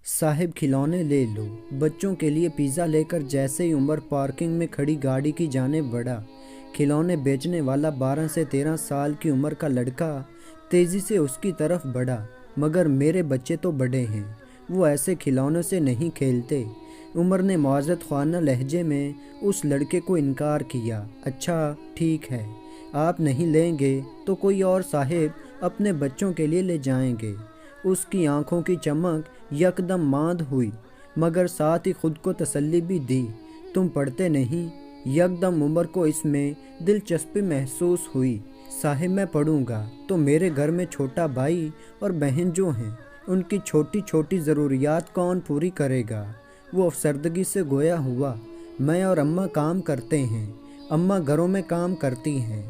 साहिब खिलौने ले लो। बच्चों के लिए पिज़्ज़ा लेकर जैसे ही उमर पार्किंग में खड़ी गाड़ी की जानिब बढ़ा, खिलौने बेचने वाला 12 से 13 साल की उम्र का लड़का तेज़ी से उसकी तरफ बढ़ा। मगर मेरे बच्चे तो बड़े हैं, वो ऐसे खिलौनों से नहीं खेलते। उमर ने मुआज़त ख्वाना लहजे में उस लड़के को इनकार किया। अच्छा ठीक है, आप नहीं लेंगे तो कोई और साहिब अपने बच्चों के लिए ले जाएंगे। उसकी आंखों की चमक यकदम मांद हुई, मगर साथ ही खुद को तसल्ली भी दी। तुम पढ़ते नहीं? यकदम उमर को इसमें दिलचस्पी महसूस हुई। साहिब मैं पढ़ूंगा तो मेरे घर में छोटा भाई और बहन जो हैं, उनकी छोटी छोटी ज़रूरियात कौन पूरी करेगा? वो अफसरदगी से गोया हुआ। मैं और अम्मा काम करते हैं, अम्मा घरों में काम करती हैं,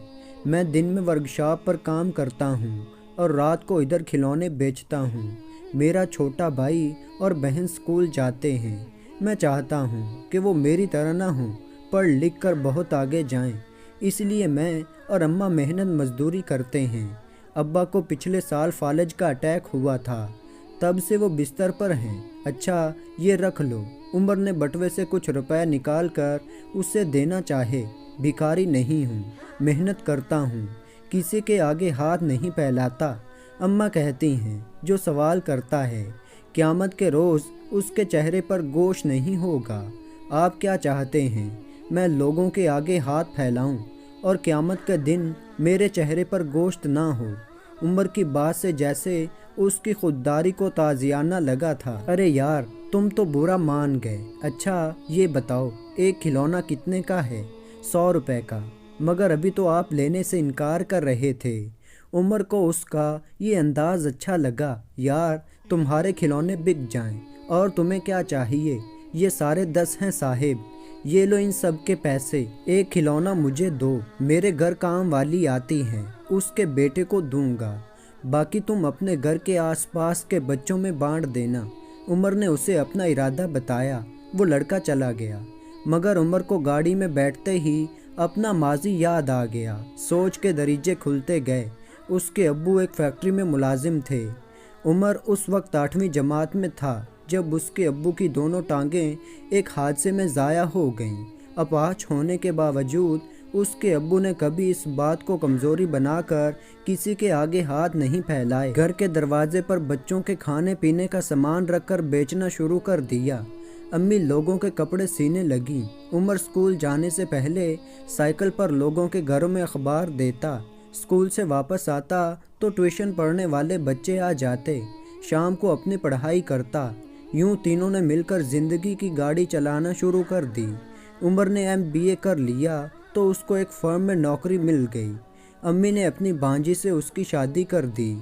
मैं दिन में वर्कशॉप पर काम करता हूँ और रात को इधर खिलौने बेचता हूँ। मेरा छोटा भाई और बहन स्कूल जाते हैं। मैं चाहता हूँ कि वो मेरी तरह ना हों, पढ़ लिख कर बहुत आगे जाएं। इसलिए मैं और अम्मा मेहनत मजदूरी करते हैं। अब्बा को पिछले साल फालज का अटैक हुआ था, तब से वो बिस्तर पर हैं। अच्छा ये रख लो। उमर ने बटुए से कुछ रुपए निकाल कर उसे देना चाहे। भिखारी नहीं हूँ, मेहनत करता हूँ, किसी के आगे हाथ नहीं फैलाता। अम्मा कहती हैं जो सवाल करता है क़यामत के रोज़ उसके चेहरे पर गोश्त नहीं होगा। आप क्या चाहते हैं, मैं लोगों के आगे हाथ फैलाऊं और क़यामत के दिन मेरे चेहरे पर गोश्त ना हो? उमर की बात से जैसे उसकी खुददारी को ताज़ियाना लगा था। अरे यार तुम तो बुरा मान गए। अच्छा ये बताओ एक खिलौना कितने का है? 100 रुपए का। मगर अभी तो आप लेने से इनकार कर रहे थे। उमर को उसका ये अंदाज अच्छा लगा। यार तुम्हारे खिलौने बिक जाएं और तुम्हें क्या चाहिए? ये सारे 10 हैं साहिब, ये लो इन सब के पैसे। एक खिलौना मुझे दो, मेरे घर काम वाली आती हैं, उसके बेटे को दूंगा, बाकी तुम अपने घर के आसपास के बच्चों में बांट देना। उमर ने उसे अपना इरादा बताया। वो लड़का चला गया, मगर उमर को गाड़ी में बैठते ही अपना माजी याद आ गया। सोच के दरीचे खुलते गए। उसके अब्बू एक फैक्ट्री में मुलाजिम थे। उमर उस वक्त 8वीं जमात में था जब उसके अब्बू की दोनों टांगें एक हादसे में ज़ाया हो गईं। अपाहज होने के बावजूद उसके अब्बू ने कभी इस बात को कमज़ोरी बनाकर किसी के आगे हाथ नहीं फैलाए। घर के दरवाजे पर बच्चों के खाने पीने का सामान रखकर बेचना शुरू कर दिया। अम्मी लोगों के कपड़े सीने लगी। उमर स्कूल जाने से पहले साइकिल पर लोगों के घरों में अखबार देता। स्कूल से वापस आता तो ट्यूशन पढ़ने वाले बच्चे आ जाते। शाम को अपनी पढ़ाई करता। यूं तीनों ने मिलकर ज़िंदगी की गाड़ी चलाना शुरू कर दी। उमर ने MBA कर लिया तो उसको एक फर्म में नौकरी मिल गई। अम्मी ने अपनी भांजी से उसकी शादी कर दी।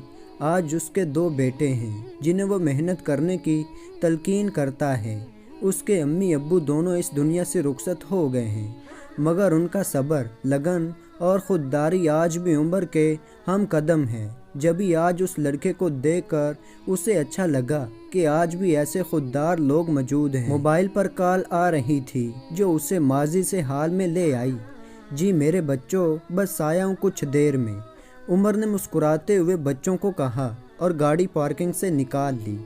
आज उसके 2 बेटे हैं जिन्हें वो मेहनत करने की तलकीन करता है। उसके अम्मी अब्बू दोनों इस दुनिया से रुखसत हो गए हैं, मगर उनका सब्र, लगन और खुददारी आज भी उमर के हम कदम है। जब ही आज उस लड़के को देखकर उसे अच्छा लगा कि आज भी ऐसे खुददार लोग मौजूद हैं। मोबाइल पर कॉल आ रही थी जो उसे माजी से हाल में ले आई। जी मेरे बच्चों, बस आया हूँ कुछ देर में, उमर ने मुस्कुराते हुए बच्चों को कहा और गाड़ी पार्किंग से निकाल ली।